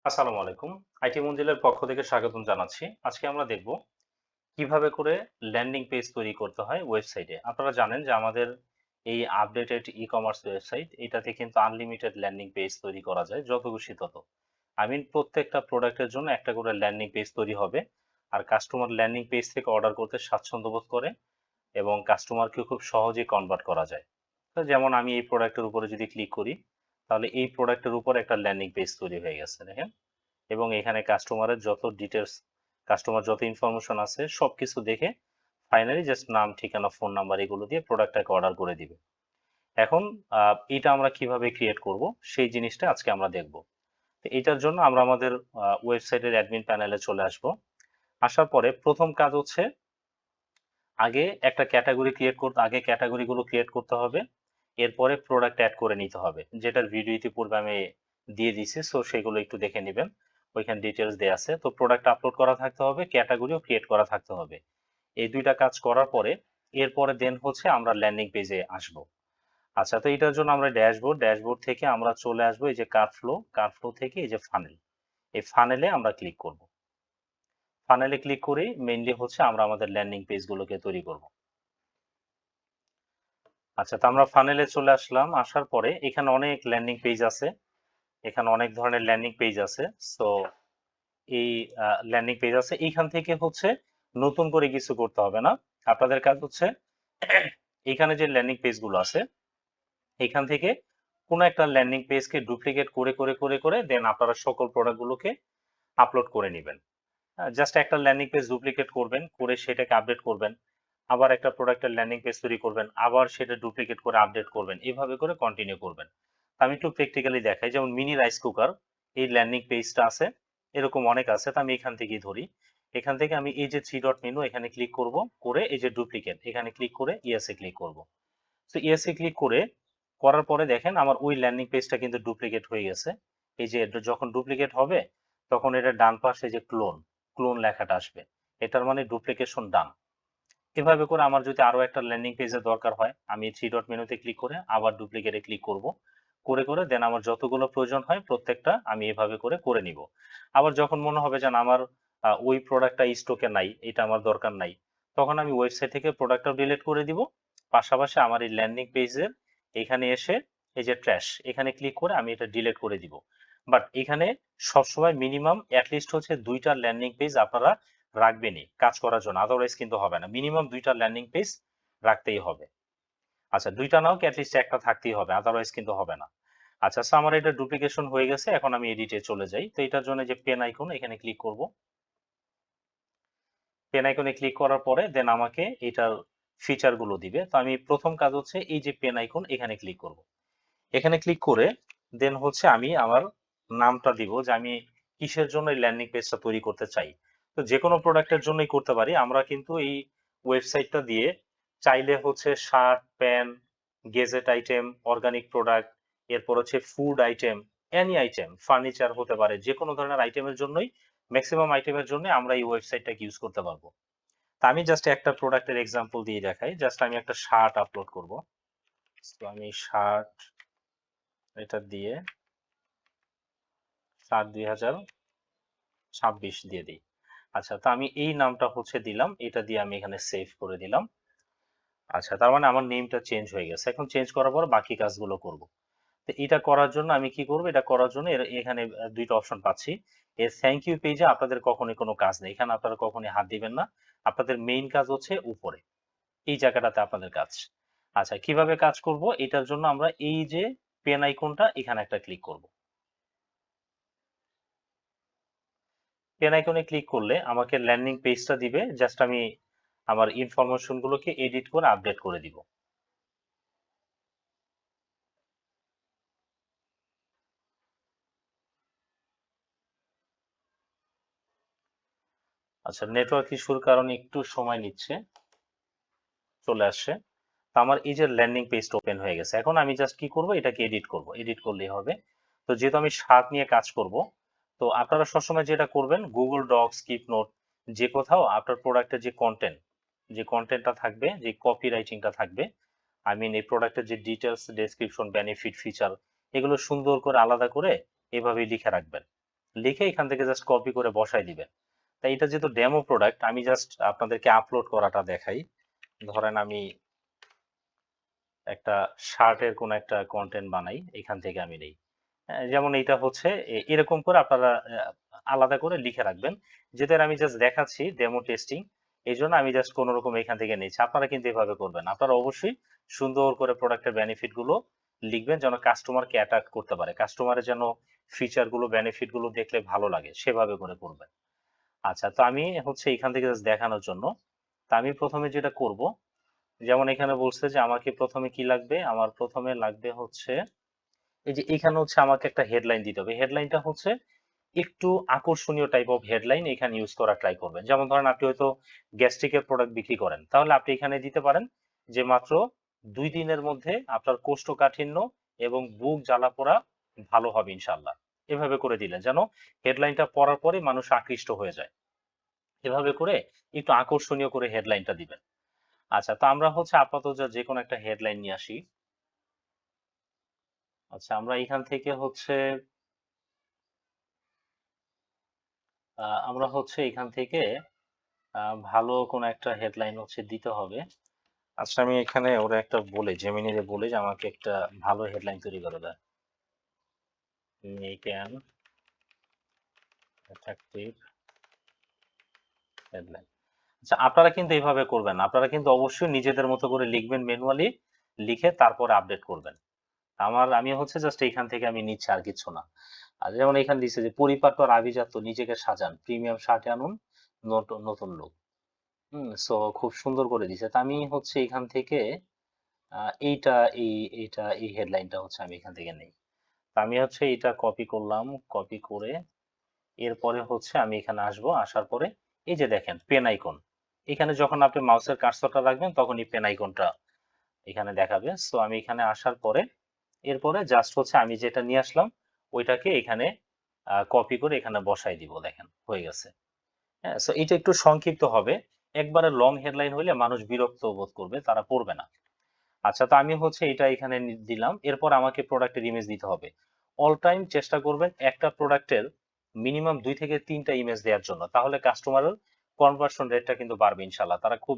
আসসালামু আলাইকুম। আইটি মঞ্জিলের পক্ষ থেকে স্বাগতম জানাচ্ছি। আজকে আমরা দেখব কিভাবে করে ল্যান্ডিং পেজ তৈরি করতে হয় ওয়েবসাইটে। আপনারা জানেন যে আমাদের এই আপডেটেড ই-কমার্স ওয়েবসাইট এটাতে কিন্তু আনলিমিটেড ল্যান্ডিং পেজ তৈরি করা যায়, যত খুশি তত। প্রত্যেকটা প্রোডাক্টের জন্য একটা করে ল্যান্ডিং পেজ তৈরি হবে। আর কাস্টমার ল্যান্ডিং পেজ থেকে অর্ডার করতে স্বাচ্ছন্দ্য বোধ করে এবং কাস্টমারকে খুব সহজেই কনভার্ট করা যায়। তো যেমন আমি এই প্রোডাক্টের উপরে যদি ক্লিক করি, তাহলে এই প্রোডাক্টের উপর একটা ল্যান্ডিং পেজ তৈরি হয়ে গেছে, দেখেন। এবং এখানে কাস্টমারের যত ডিটেলস, কাস্টমার যত ইনফরমেশন আছে সবকিছু দেখে ফাইনালি জাস্ট নাম, ঠিকানা, ফোন নাম্বার এগুলো দিয়ে প্রোডাক্টটাকে অর্ডার করে দিবে। এখন এটা আমরা কিভাবে ক্রিয়েট করব সেই জিনিসটা আজকে আমরা দেখব। তো এটার জন্য আমরা আমাদের ওয়েবসাইটের অ্যাডমিন প্যানেলে চলে আসব। আসার পরে প্রথম কাজ হচ্ছে আগে ক্যাটাগরিগুলো ক্রিয়েট করতে হবে। এরপরে প্রোডাক্ট অ্যাড করে নিতে হবে, যেটার ভিডিও ইতিপূর্বে আমি দিয়ে দিছি, সো সেগুলো একটু দেখে নেবেন। ওইখানে ডিটেলস দেয়া আছে। তো প্রোডাক্ট আপলোড করা থাকতে হবে, ক্যাটাগরিও ক্রিয়েট করা থাকতে হবে। এই দুইটা কাজ করার পরে এরপরে দেন হচ্ছে আমরা ল্যান্ডিং পেজে আসব। আচ্ছা, তো এটার জন্য আমরা ড্যাশবোর্ড থেকে আমরা চলে আসবো এই যে কার্ভ ফ্লো থেকে এই যে ফানেল, এই ফানেলে আমরা ক্লিক করব। ফানেলে ক্লিক করে মেইনলি হচ্ছে আমরা আমাদের ল্যান্ডিং পেজগুলোকে তৈরি করব। আচ্ছা, তো আমরা ফানেলে চলে আসলাম। আসার পরে এখানে অনেক ল্যান্ডিং পেজ আছে, এখানে অনেক ধরনের ল্যান্ডিং পেজ আছে। সো এই ল্যান্ডিং পেজ আছে, এইখান থেকে হচ্ছে নতুন করে কিছু করতে হবে না। আপনাদের কাজ হচ্ছে এখানে যে ল্যান্ডিং পেজ গুলো আছে এখান থেকে কোনো একটা ল্যান্ডিং পেজকে ডুপ্লিকেট করে করে করে করে দেন আপনারা সকল প্রোডাক্ট গুলোকে আপলোড করে নেবেন। জাস্ট একটা ল্যান্ডিং পেজ ডুপ্লিকেট করবেন, করে সেটাকে আপডেট করবেন। আবার একটা প্রোডাক্টের ল্যান্ডিং পেজ তৈরি করবেন, আবার সেটা ডুপ্লিকেট করে আপডেট করবেন, এভাবে করে কন্টিনিউ করবেন। তো আমি একটু প্র্যাকটিক্যালি দেখাই। যেমন মিনি রাইস কুকার, এই ল্যান্ডিং পেজটা আছে, এরকম অনেক আছে। তো আমি এখান থেকেই ধরি। এখান থেকে আমি এই যে থ্রি ডট মেনু এখানে ক্লিক করব, করে এই যে ডুপ্লিকেট এখানে ক্লিক করে ইয়েসে ক্লিক করব। তো ইয়েসে ক্লিক করে করার পরে দেখেন আমার ওই ল্যান্ডিং পেজটা কিন্তু ডুপ্লিকেট হয়ে গেছে। এই যে এটা যখন ডুপ্লিকেট হবে তখন এটা ডান পাশে যে ক্লোন ক্লোন লেখাটা আসবে, এটার মানে ডুপ্লিকেশন ডান। এভাবে করে আমার যদি আরো একটা ল্যান্ডিং পেজের দরকার হয়, আমি থ্রি ডট মেনুতে ক্লিক করে আবার ডুপ্লিকেটে ক্লিক করব, করে করে দেন আমার যতগুলো প্রয়োজন হয় প্রত্যেকটা আমি এভাবে করে করে নিব। আবার যখন মনে হবে যে না, আমার ওই প্রোডাক্টটা স্টকে নাই, এটা আমার দরকার নাই, তখন আমি ওয়েবসাইট থেকে প্রোডাক্টটাও ডিলিট করে দিব। পাশাপাশি আমার এই ল্যান্ডিং পেজের এখানে এসে এই যে ট্র্যাশ এখানে ক্লিক করে আমি এটা ডিলিট করে দিব। বাট এখানে সবসময় মিনিমাম অ্যাটলিস্ট হচ্ছে দুইটা ল্যান্ডিং পেজ আপনারা রাখবেনই কাজ করার জন্য, আদারওয়াইজ কিন্তু হবে না। মিনিমাম দুইটা ল্যান্ডিং পেজ রাখতেই হবে। আচ্ছা, দুইটা নাও কি অ্যাটলিস্ট একটা থাকতেই হবে, আদারওয়াইজ কিন্তু হবে না। আচ্ছা, সো আমার এটা ডুপ্লিকেশন হয়ে গেছে, এখন আমি এডিটে চলে যাই। তো এটার জন্য যে পেন আইকন এখানে ক্লিক করব। পেন আইকনে ক্লিক করার পরে দেন আমাকে এটার ফিচার গুলো দিবে। তো আমি প্রথম কাজ হচ্ছে এই যে পেন আইকন এখানে ক্লিক করব। এখানে ক্লিক করে দেন হচ্ছে আমি আমার নামটা দিব যে আমি কিসের জন্য এই ল্যান্ডিং পেজটা তৈরি করতে চাই। তো যে কোনো প্রোডাক্টের জন্যই করতে পারি। আমরা কিন্তু এই ওয়েবসাইটটা দিয়ে চাইলে হচ্ছে shirt, pant, gadget item, organic product, এরপর হচ্ছে food item, any item, furniture হতে পারে, যে কোনো ধরনের আইটেমের জন্যই, ম্যাক্সিমাম আইটেমের জন্য আমরা এই ওয়েবসাইটটাকে ইউজ করতে পারবো। তা আমি জাস্ট একটা প্রোডাক্টের এক্সাম্পল দিয়ে দেখাই। জাস্ট আমি একটা শার্ট আপলোড করব। তো আমি শার্ট এটা দিয়ে শার্ট 2026 দিয়ে দিই। আচ্ছা, তো আমি এই নামটা হচ্ছে দিলাম, এটা দিয়ে আমি এখানে সেভ করে দিলাম। আচ্ছা, তার মানে আমার নেমটা চেঞ্জ হয়ে গেছে। এখন চেঞ্জ করার পর বাকি কাজগুলো করব। তো এটা করার জন্য আমি কি করব, এটা করার জন্য এখানে দুইটা অপশন পাচ্ছি। এর থ্যাংক ইউ পেজে আপনাদের কখনোই কোনো কাজ নেই, এখানে আপনারা কখনোই হাত দিবেন না। আপনাদের মেইন কাজ হচ্ছে উপরে এই জায়গাটাতে আপনাদের কাজ। আচ্ছা, কিভাবে কাজ করব এটার জন্য আমরা এই যে পেন আইকনটা এখানে একটা ক্লিক করব। পেন আইকনে ক্লিক করলে আমাকে ল্যান্ডিং পেজটা দিবে, জাস্ট আমি আমার ইনফরমেশন গুলোকে এডিট করে আপডেট করে দিব। আচ্ছা, নেটওয়ার্ক ইস্যুর কারণে একটু সময় নিচ্ছে, চলে আসছে। তো আমার এই যে ল্যান্ডিং পেজটা ওপেন হয়ে গেছে। এখন আমি জাস্ট কি করব, এটাকে এডিট করব, এডিট করলেই হবে। তো যেহেতু আমি স্বাদ নিয়ে কাজ করব, তো আপনারা সবসময় যেটা করবেন গুগল ডক্স, কিপ নোট, যে কোথাও আপনার প্রোডাক্টের যে কন্টেন্টটা থাকবে, যে কপি রাইটিংটা থাকবে, এই প্রোডাক্টের যে ডিটেলস, ডেসক্রিপশন, বেনিফিট, ফিচার, এগুলো সুন্দর করে আলাদা করে এভাবেই লিখে রাখবেন। লিখে এখান থেকে জাস্ট কপি করে বসাই দিবেন। তাই এটা যেহেতু ডেমো প্রোডাক্ট, আমি জাস্ট আপনাদেরকে আপলোড করাটা দেখাই। ধরেন আমি একটা শার্টের কোন একটা কন্টেন্ট বানাই, এখান থেকে আমি নেই। যেমন এইটা হচ্ছে এরকম করে আপনারা আলাদা করে লিখে রাখবেন। যেটা আমি জাস্ট দেখাচ্ছি ডেমো টেস্টিং, এই জন্য আমি জাস্ট কোন রকম এখান থেকে নিচ্ছি। আপনারা কিন্তু এভাবে করবেন। আপনারা অবশ্যই সুন্দর করে প্রোডাক্টের বেনিফিট গুলো লিখবেন, যেন কাস্টমারকে অ্যাট্রাক্ট করতে পারে, কাস্টমারের যেন ফিচার গুলো বেনিফিট গুলো দেখলে ভালো লাগে, সেভাবে করে করবেন। আচ্ছা, তো আমি হচ্ছে এখান থেকে জাস্ট দেখানোর জন্য, তা আমি প্রথমে যেটা করব, যেমন এখানে বলছে যে আমাকে প্রথমে কি লাগবে, আমার প্রথমে লাগবে হচ্ছে এই যে এখানে হচ্ছে আমাকে একটা হেডলাইন দিতে হবে। হেডলাইনটা হচ্ছে একটু আকর্ষণীয় টাইপ অফ হেডলাইন এখানে ইউজ করা ট্রাই করবেন। যেমন ধরেন আপনি হয়তো গ্যাস্ট্রিকের প্রোডাক্ট বিক্রি করেন, তাহলে আপনি এখানে দিতে পারেন যে মাত্র 2 দিনের মধ্যে আপনার কোষ্ঠকাঠিন্য এবং বুক জ্বালা পোড়া ভালো হবে ইনশাল্লাহ। এভাবে করে দিলেন যেন হেডলাইনটা পড়ার পরে মানুষ আকৃষ্ট হয়ে যায়। এভাবে করে একটু আকর্ষণীয় করে হেডলাইনটা দিবেন। আচ্ছা, তো আমরা হচ্ছে আপাতত যে কোনো একটা হেডলাইন নিয়ে আসি। আচ্ছা, আমরা এখান থেকে হচ্ছে আমরা হচ্ছে এখান থেকে ভালো কোনো একটা হেডলাইন হচ্ছে দিতে হবে। আচ্ছা, আমি এখানে ওরা একটা বলে জেমিনিরে বলে যে আমাকে একটা ভালো হেডলাইন তৈরি করে দেয়। Make an attractive headline. আচ্ছা, আপনারা কিন্তু এইভাবে করবেন না। আপনারা কিন্তু অবশ্যই নিজেদের মতো করে লিখবেন ম্যানুয়ালি, লিখে তারপরে আপডেট করবেন। আমি হচ্ছে জাস্ট এইখান থেকে আমি নিচ্ছি, আর কিছু না। আর যেমন এখানে দিচ্ছে যে পরিপাটি আর আভিজাত্য নিজেকে সাজান, প্রিমিয়াম শার্টে আনুন নতুন নতুন লুক। সো খুব সুন্দর করে দিছে। তা আমি হচ্ছে এখান থেকে এইটা এই হেডলাইনটা হচ্ছে আমি এখান থেকে নেই। তা আমি হচ্ছে এটা কপি করলাম, কপি করে এরপরে হচ্ছে আমি এখানে আসবো, আসার পরে এই যে দেখেন পেন আইকন, এখানে যখন আপনি মাউসের কার্সরটা রাখবেন তখন এই পেন আইকনটা এখানে দেখাবে। সো আমি এখানে আসার পরে এরপরে জাস্ট হচ্ছে আমি যেটা নিয়ে আসলাম ওইটাকে এখানে কপি করে এখানে বসাই দিব, দেখেন হয়ে গেছে। হ্যাঁ, সো এটা একটু সংক্ষিপ্ত হবে। একবারে লং হেডলাইন হইলে মানুষ বিরক্ত বোধ করবে, তারা পড়বে না। আচ্ছা, তো আমি হচ্ছে এটা এখানে দিলাম। এরপর আমাকে প্রোডাক্টের ইমেজ দিতে হবে। অল টাইম চেষ্টা করবেন একটা প্রোডাক্টের মিনিমাম 2 থেকে 3টা ইমেজ দেওয়ার জন্য, তাহলে কাস্টমারের কনভার্সন রেটটা কিন্তু বাড়বে ইনশাল্লাহ। তারা খুব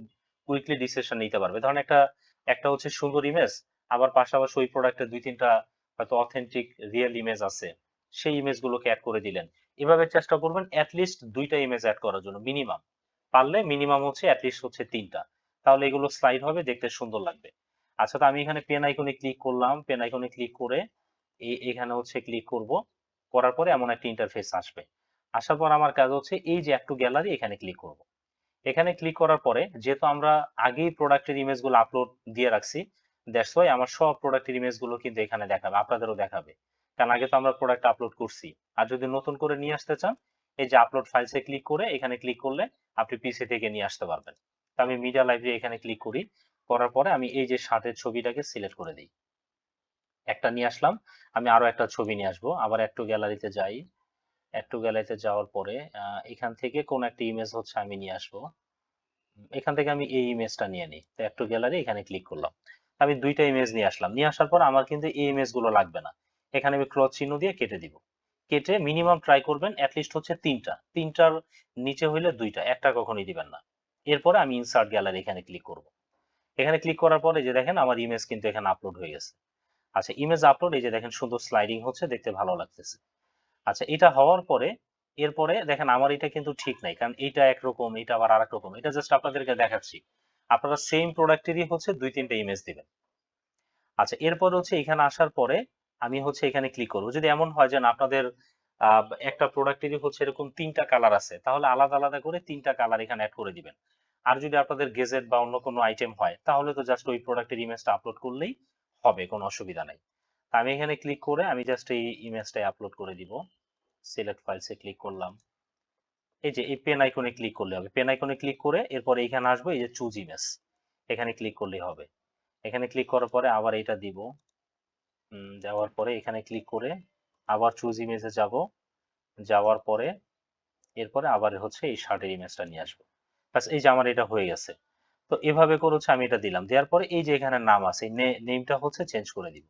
কুইকলি ডিসিশন নিতে পারবে। ধরেন একটা একটা হচ্ছে সুন্দর ইমেজ, আবার পাশাপাশি ওই প্রোডাক্টের 2-3টা হয়তো অথেন্টিক রিয়েল ইমেজ আছে, সেই ইমেজ গুলোকে অ্যাড করে দিলেন। এভাবে চেষ্টা করবেন অ্যাটলিস্ট 2টা ইমেজ অ্যাড করার জন্য মিনিমাম। পারলে মিনিমাম হচ্ছে অ্যাটলিস্ট হচ্ছে 3টা, তাহলে এগুলো স্লাইড হবে, দেখতে সুন্দর লাগবে। আচ্ছা, তো আমি এখানে পেন আইকনে ক্লিক করলাম, পেন আইকনে ক্লিক করে এখানে হচ্ছে ক্লিক করব, করার পরে এমন একটা ইন্টারফেস আসবে। আসার পর আমার কাজ হচ্ছে এই যে অ্যাড টু গ্যালারি, এখানে ক্লিক করব। এখানে ক্লিক করার পরে যেহেতু আমরা আগেই প্রোডাক্টের ইমেজ গুলো আপলোড দিয়ে রাখছি, দ্যাটস ওয়াই আমার সব প্রোডাক্টের ইমেজ গুলো কিন্তু এখানে দেখাবে, আপনাদেরও দেখাবে, কারণ আগে তো আমরা প্রোডাক্ট আপলোড করছি। আর যদি নতুন করে নিয়ে আসতে চান, এই যে আপলোড ফাইলসে ক্লিক করে এখানে ক্লিক করলে আপনি পিসি থেকে নিয়ে আসতে পারবেন। তো আমি মিডিয়া লাইব্রেরি এখানে ক্লিক করি, করার পরে আমি এই যে শার্টের ছবিটাকে সিলেক্ট করে দিই, একটা নিয়ে আসলাম। আমি আরো একটা ছবি নিয়ে আসবো, আবার একটু গ্যালারিতে যাই। একটু গ্যালারিতে যাওয়ার পরে এখান থেকে কোন একটা ইমেজ হচ্ছে আমি নিয়ে আসবো। এখান থেকে আমি এই ইমেজটা নিয়ে নিই। তো একটু গ্যালারি এখানে ক্লিক করলাম। আমি 2টা ইমেজ নিয়ে আসলাম। নিয়ে আসার পর আমার কিন্তু এই ইমেজ গুলো লাগবে না। এখানে আমি ক্রস চিহ্ন দিয়ে কেটে দিব। কেটে মিনিমাম ট্রাই করবেন অ্যাটলিস্ট হচ্ছে 3টা। 3টার নিচে হইলে 2টা, একটা কখনোই দিবেন না। এরপরে আমি ইনসার্ট গ্যালারি এখানে ক্লিক করব। এখানে ক্লিক করার পরে যে দেখেন আমার ইমেজ কিন্তু এখানে আপলোড হয়ে গেছে। আচ্ছা, ইমেজ আপলোড, এই যে দেখেন সুন্দর স্লাইডিং হচ্ছে, দেখতে ভালো লাগতেছে। আচ্ছা, এটা হওয়ার পরে এরপরে দেখেন আমার এটা কিন্তু ঠিক নাই, কারণ এটা একরকম, এটা আবার আরেক রকম। এটা জাস্ট আপনাদেরকে দেখাচ্ছি। আপনারা সেম প্রোডাক্টেরই হচ্ছে 2-3টা ইমেজ দিবেন। আচ্ছা, এরপর হচ্ছে এখানে আসার পরে আমি হচ্ছে এখানে ক্লিক করবো। যদি এমন হয় যে না, আপনাদের একটা প্রোডাক্টেরই হচ্ছে এরকম 3টা কালার আছে, তাহলে আলাদা আলাদা করে 3টা কালার এখানে অ্যাড করে দিবেন। আর যদি আপনাদের গেজেট বা অন্য কোনো আইটেম হয়, তাহলে তো জাস্ট ওই প্রোডাক্টের ইমেজটা আপলোড করলেই হবে, কোনো অসুবিধা নাই। তা আমি এখানে ক্লিক করে আমি জাস্ট এই ইমেজটাই আপলোড করে দিব। সিলেক্ট ফাইলসে ক্লিক করলাম। এই যে এই পেন আইকনে ক্লিক করলে হবে। পেন আইকনে ক্লিক করে এরপরে এখানে আসবো, এই যে চুজ ইমেজ, এখানে ক্লিক করলেই হবে। এখানে ক্লিক করার পরে আবার এটা দিব। দেওয়ার পরে এখানে ক্লিক করে আবার চুজ ইমেজে যাব। যাওয়ার পরে এরপরে আবার হচ্ছে এই শার্টের ইমেজটা নিয়ে আসবো। বাস, এই যে আমার এটা হয়ে গেছে। তো এভাবে করে হচ্ছে আমি এটা দিলাম। দেওয়ার পরে এই যে এখানে নাম আছে, নেমটা হচ্ছে চেঞ্জ করে দিব।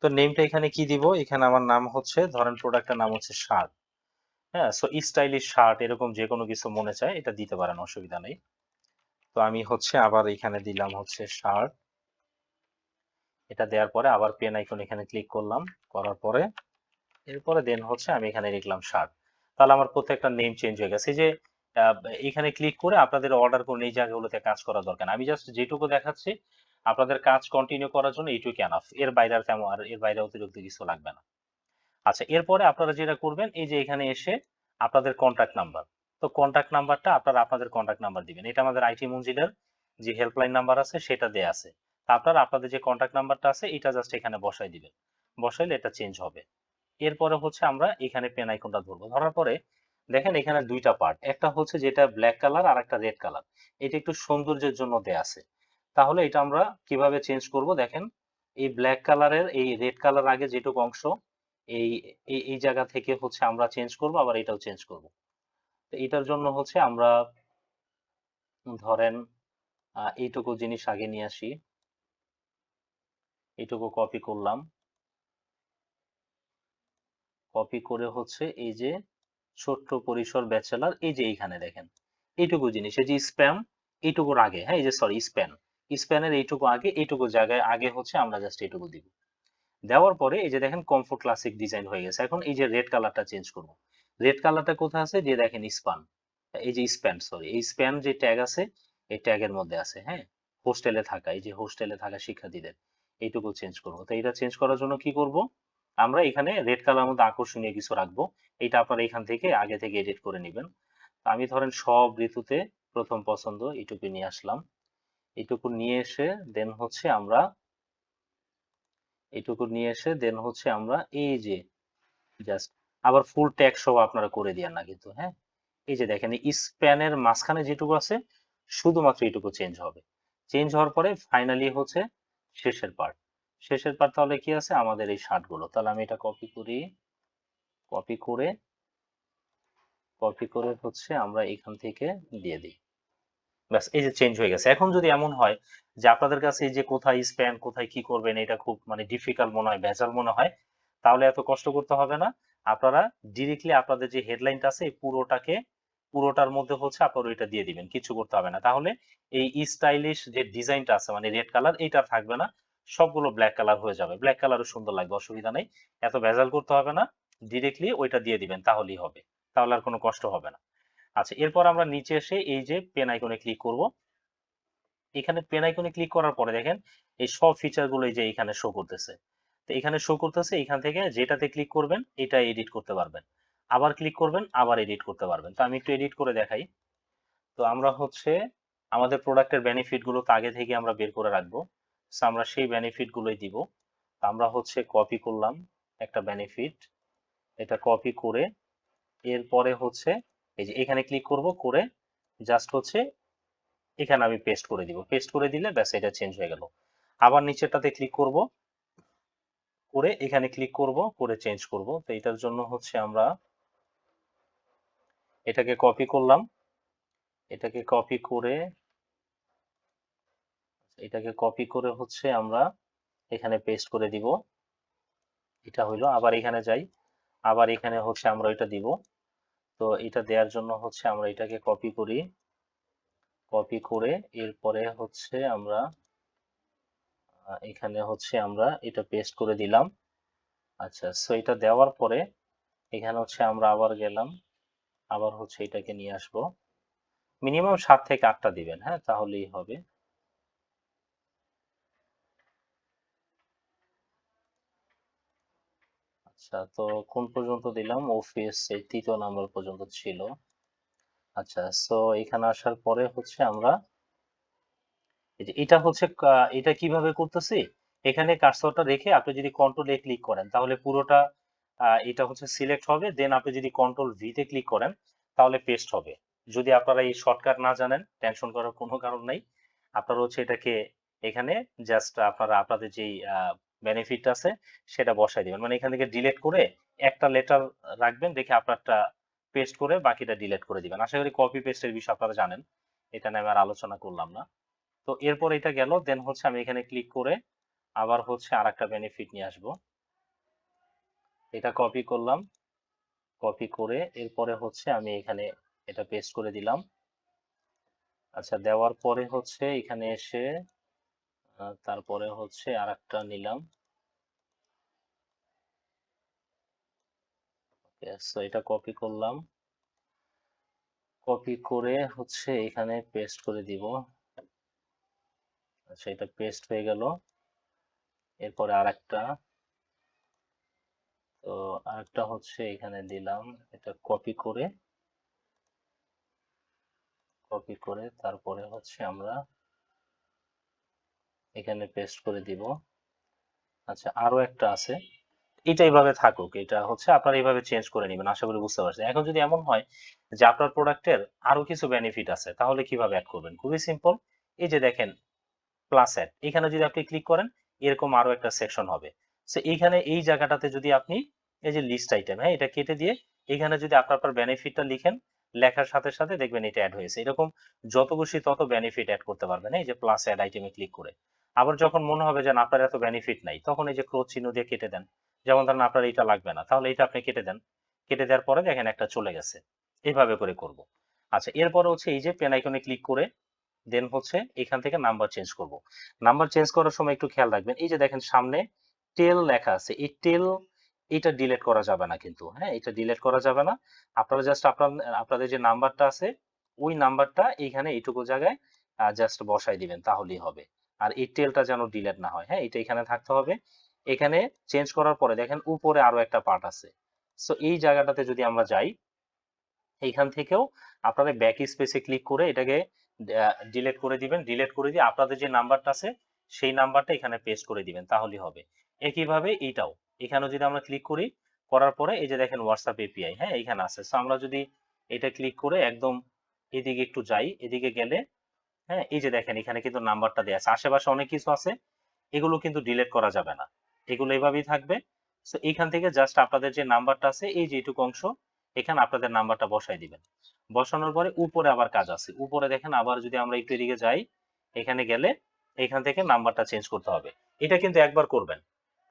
তো নেমটা এখানে কি দিব, এখানে আমার নাম হচ্ছে, ধরেন প্রোডাক্টের নাম হচ্ছে শার্ট। হ্যাঁ, সো স্টাইলিশ শার্ট এরকম যে কোনো কিছু মনে চায় এটা দিতে পারেন, অসুবিধা নেই। তো আমি হচ্ছে আবার এখানে দিলাম হচ্ছে শার্ট। এটা দেওয়ার পরে আবার পেন আইকন এখানে ক্লিক করলাম, করার পরে এরপরে দেন হচ্ছে আমি এখানে লিখলাম শার্ট। তাহলে আমার প্রত্যেকটা নেম চেঞ্জ হয়ে গেছে। এই যে আহ, এখানে ক্লিক করে আপনাদের অর্ডার করুন এই জায়গাগুলোতে কাজ করা দরকার না। আমি জাস্ট যেটুকু দেখাচ্ছি আপনাদের কাজ কন্টিনিউ করার জন্য এইটুকু এনাফ। এর বাইরে আর তেমন আর এর বাইরে অতিরিক্ত কিছু লাগবে না। আচ্ছা, এরপরে আপনারা যেটা করবেন এই যে এখানে এসে আপনাদের কন্টাক্ট নাম্বার, তো কন্টাক্ট নাম্বারটা আপনারা আপনাদের কন্টাক্ট নাম্বার দিবেন। এটা আমাদের আইটি মঞ্জিলের যে হেল্পলাইন নাম্বার আছে সেটা দেয়া আছে। তা আপনারা আপনাদের যে কন্টাক্ট নাম্বারটা আছে এটা জাস্ট এখানে বসাই দিবেন, বসাইলে এটা চেঞ্জ হবে। এরপরে হচ্ছে আমরা এখানে পেন আইকনটা ধরবো, ধরার পরে দেখেন এখানে দুইটা পার্ট, একটা হচ্ছে যেটা ব্ল্যাক কালার আর একটা রেড কালার। এটা একটু সৌন্দর্যের জন্য দেয়া আছে। তাহলে এটা আমরা কিভাবে চেঞ্জ করব দেখেন, এই ব্ল্যাক কালারের এই রেড কালার আগে যেটুকু অংশ এই এই এই জায়গা থেকে হচ্ছে আমরা চেঞ্জ করব, আবার এটাও চেঞ্জ করব। তো এটার জন্য হচ্ছে আমরা ধরেন এইটুকু জিনিস আগে নিয়ে আসি, এইটুকু কপি করলাম, কপি করে হচ্ছে এই যে ছোট্ট পরিসর ব্যাচেলার এই যে এইখানে দেখেন এইটুকু জিনিস, এই যে স্প্যাম এইটুকুর আগে, হ্যাঁ এই যে সরি স্প্যানের এইটুকু আগে, এইটুকু জায়গায় আগে হচ্ছে আমরা জাস্ট এইটুকু দিব। দেওয়ার পরে এই যে দেখেন কমফোর্ট ক্লাসিক ডিজাইন হয়ে গেছে। এখন এই যে রেড কালারটা চেঞ্জ করব। রেড কালারটা কোথায় আছে যে দেখেন স্পান, এই যে স্প্যান সরি এই স্প্যান যে ট্যাগ আছে এই ট্যাগের মধ্যে আছে, হ্যাঁ হোস্টেলে থাকা, এই যে হোস্টেলে থাকা শিক্ষার্থীদের এইটুকু চেঞ্জ করব। তো এটা চেঞ্জ করার জন্য কি করব, আমরা এখানে রেড কালার মধ্যে আকর্ষণীয় কিছু রাখবো। এটা আপনারা এখান থেকে আগে থেকে এডিট করে নেবেন। আমি ধরেন সব ঋতুতে প্রথম পছন্দ এইটুকু নিয়ে আসলাম। এইটুকু নিয়ে এসে দেন হচ্ছে আমরা এইটুকু নিয়ে এসে দেন হচ্ছে আমরা এই যে জাস্ট আবার ফুল ট্যাগ সহ আপনারা করে দিয়েন না কিন্তু, হ্যাঁ এই যে দেখেন এই স্প্যানের মাঝখানে যেটুকু আছে শুধুমাত্র এইটুকু চেঞ্জ হবে। চেঞ্জ হওয়ার পরে ফাইনালি হচ্ছে শেষের পার্ট, শেষের পার্ট তাহলে কি আছে আমাদের এই শার্ট গুলো। তাহলে আমি এটা কপি করি, কপি করে হচ্ছে আমরা এখান থেকে দিয়ে দিই। ব্যাস এই যে চেঞ্জ হয়ে গেছে। এখন যদি এমন হয় যে আপনাদের কাছে এই যে কোথায় স্প্যান কোথায় কি করবেন এটা খুব মানে ডিফিকাল্ট মনে হয়, ভেজাল মনে হয়, তাহলে এত কষ্ট করতে হবে না। আপনারা ডিরেক্টলি আপনাদের যে হেডলাইনটা আছে এই পুরোটার মধ্যে হচ্ছে আপনারা ওইটা দিয়ে দিবেন, কিছু করতে হবে না। তাহলে এই স্টাইলিশ যে ডিজাইনটা আছে মানে রেড কালার এইটা আর থাকবে না, সবগুলো ব্ল্যাক কালার হয়ে যাবে। ব্ল্যাক কালারও সুন্দর লাগবে, অসুবিধা নেই। এত ভেজাল করতে হবে না, ডিরেক্টলি ওইটা দিয়ে দিবেন তাহলেই হবে, তাহলে আর কোনো কষ্ট হবে না। আচ্ছা, এরপর আমরা নিচে এসে এই যে পেন আইকনে ক্লিক করব। এখানে পেন আইকনে ক্লিক করার পরে দেখেন এই সব ফিচার গুলো এই যে এখানে শো করতেছে। তো এখানে শো করতেছে, এখান থেকে যেটাতে ক্লিক করবেন এটা এডিট করতে পারবেন, আবার ক্লিক করবেন আবার এডিট করতে পারবেন। তো আমি একটু এডিট করে দেখাই। তো আমরা হচ্ছে আমাদের প্রোডাক্টের বেনিফিট গুলো তো আগে থেকে আমরা বের করে রাখবো, তো আমরা সেই বেনিফিট গুলোই দিব। তো আমরা হচ্ছে কপি করলাম একটা বেনিফিট, এটা কপি করে এরপরে হচ্ছে এই যে এখানে ক্লিক করব, করে জাস্ট হচ্ছে এখানে আমি পেস্ট করে দিব, পেস্ট করে দিলে ব্যাস এটা চেঞ্জ হয়ে গেল। আবার নিচেরটাতে ক্লিক করব, করে এখানে ক্লিক করব, করে চেঞ্জ করব। তো এটার জন্য হচ্ছে আমরা এটাকে কপি করলাম, এটাকে কপি করে হচ্ছে আমরা এখানে পেস্ট করে দিব। এটা হইলো, আবার এখানে যাই, আবার এখানে হচ্ছে আমরা এটা দিব। তো এটা দেওয়ার জন্য হচ্ছে আমরা এটাকে কপি করি, কপি করে এরপরে হচ্ছে আমরা এখানে হচ্ছে আমরা এটা পেস্ট করে দিলাম। আচ্ছা, সো এটা দেওয়ার পরে এখানে হচ্ছে আমরা আবার গেলাম, আবার হচ্ছে এটাকে নিয়ে আসবো। মিনিমাম 7 থেকে 8টা দিবেন, হ্যাঁ তাহলেই হবে। আচ্ছা, তো কোন পর্যন্ত দিলাম, অফিস এই 3য় নাম্বার পর্যন্ত ছিল। আচ্ছা, সো এখানে আসার পরে হচ্ছে আমরা এই যে এটা হচ্ছে এটা কিভাবে করতেছি, এখানে কার্সরটা রেখে আপনি যদি কন্ট্রোল এ ক্লিক করেন তাহলে পুরোটা এটা হচ্ছে সিলেক্ট হবে। দেন আপনি যদি কন্ট্রোল ভি তে ক্লিক করেন তাহলে পেস্ট হবে। যদি আপনারা এই শর্টকাট না জানেন টেনশন করার কোনো কারণ নাই, আপনারা হচ্ছে এটাকে এখানে জাস্ট আপনারা আপনাদের যেই বেনিফিট আছে সেটা বসাই দিবেন, মানে এখান থেকে ডিলিট করে একটা লেটার রাখবেন, রেখে আপনারটা পেস্ট করে বাকিটা ডিলিট করে দিবেন। আশা করি কপি পেস্টের বিষয় আপনারা জানেন, এটা নিয়ে আমি আর আলোচনা করলাম না। তো এরপর এটা গেল, দেন হচ্ছে আমি এখানে ক্লিক করে আবার হচ্ছে আরেকটা বেনিফিট নিয়ে আসবো। এটা কপি করলাম, কপি করে এরপরে হচ্ছে আমি এখানে এটা পেস্ট করে দিলাম। আচ্ছা, দেওয়ার পরে হচ্ছে এখানে এসে তারপরে হচ্ছে আরেকটা নিলাম। সো এটা কপি করলাম, কপি করে হচ্ছে এখানে পেস্ট করে দিব। আচ্ছা, এটা পেস্ট হয়ে গেল। এরপরে আরেকটা, তো আরেকটা হচ্ছে এখানে দিলাম, এটা কপি করে তারপরে হচ্ছে আমরা এখানে পেস্ট করে দিব। আচ্ছা, আরো একটা আছে, এটা এইভাবে থাকুক, এটা হচ্ছে আপনারা এইভাবে চেঞ্জ করে নেবেন। আশা করি বুঝতে পারছেন। এখন যদি এমন হয় যে আপনার প্রোডাক্টের আরো কিছু বেনিফিট আছে, তাহলে কিভাবে অ্যাড করবেন? খুবই সিম্পল। এই যে দেখেন প্লাস অ্যাড, এখানে যদি আপনি ক্লিক করেন এরকম আরো একটা সেকশন হবে। সো এইখানে এই জায়গাটাতে যদি আপনি এই যে লিস্ট আইটেম, হ্যাঁ, এটা কেটে দিয়ে এখানে যদি আপনার বেনিফিটটা লিখেন, লেখার সাথে সাথে দেখবেন এটা অ্যাড হয়েছে। এরকম যত খুশি তত বেনিফিট অ্যাড করতে পারবেন এই যে প্লাস অ্যাড আইটেমে ক্লিক করে। আবার যখন মনে হবে যে না, আপনার এত বেনিফিট নাই, তখন এই যে ক্রস চিহ্ন দিয়ে কেটে দেন। যেমন ধরেন আপনার এটা লাগবে না, তাহলে এটা আপনি কেটে দেন। কেটে দেওয়ার পরে দেখেন একটা চলে গেছে। এইভাবে করে করব। আচ্ছা, এরপরে হচ্ছে এই যে পেন আইকনে ক্লিক করে দেন হচ্ছে এখান থেকে নাম্বার চেঞ্জ করব। নাম্বার চেঞ্জ করার সময় একটু খেয়াল রাখবেন, এই যে দেখেন সামনে টেল লেখা আছে, এই টেল এটা ডিলিট করা যাবে না কিন্তু, হ্যাঁ, এটা ডিলিট করা যাবে না। আপনারা জাস্ট আপনাদের যে নাম্বারটা আছে ওই নাম্বারটা এইখানে এইটুকু জায়গায় জাস্ট বসাই দিবেন, তাহলেই হবে। আর এই টেলটা যেন ডিলিট না হয়, হ্যাঁ, এটা এখানে থাকতে হবে। এখানে চেঞ্জ করার পরে দেখেন উপরে আরো একটা পার্ট আছে। সো এই জায়গাটাতে যদি আমরা যাই, এইখান থেকেও আপনারা ব্যাক স্পেসে ক্লিক করে এটাকে ডিলিট করে দিবেন। ডিলিট করে দিয়ে আপনাদের যে নাম্বারটা আছে সেই নাম্বারটা এখানে পেস্ট করে দিবেন, তাহলেই হবে। একইভাবে এইটাও, এখানেও যদি আমরা ক্লিক করি, করার পরে এই যে দেখেন হোয়াটসঅ্যাপ এপিআই, হ্যাঁ, এখানে আছে। সো আমরা যদি এটা ক্লিক করে একদম এদিকে একটু যাই, এদিকে গেলে হ্যাঁ, এই যে দেখেন এখানে কিন্তু নাম্বারটা দেওয়া আছে। আশেপাশে অনেক কিছু আছে, এগুলো কিন্তু ডিলিট করা যাবে না, এগুলো এভাবেই থাকবে। সো এখান থেকে জাস্ট আপনাদের যে নাম্বারটা আছে এই যে এইটুকু অংশ, এখানে আপনাদের নাম্বারটা বসাই দিবেন। বসানোর পরে উপরে আবার কাজ আছে, উপরে দেখেন আবার যদি আমরা একটু এদিকে যাই, এখানে গেলে এখান থেকে নাম্বারটা চেঞ্জ করতে হবে। এটা কিন্তু একবার করবেন,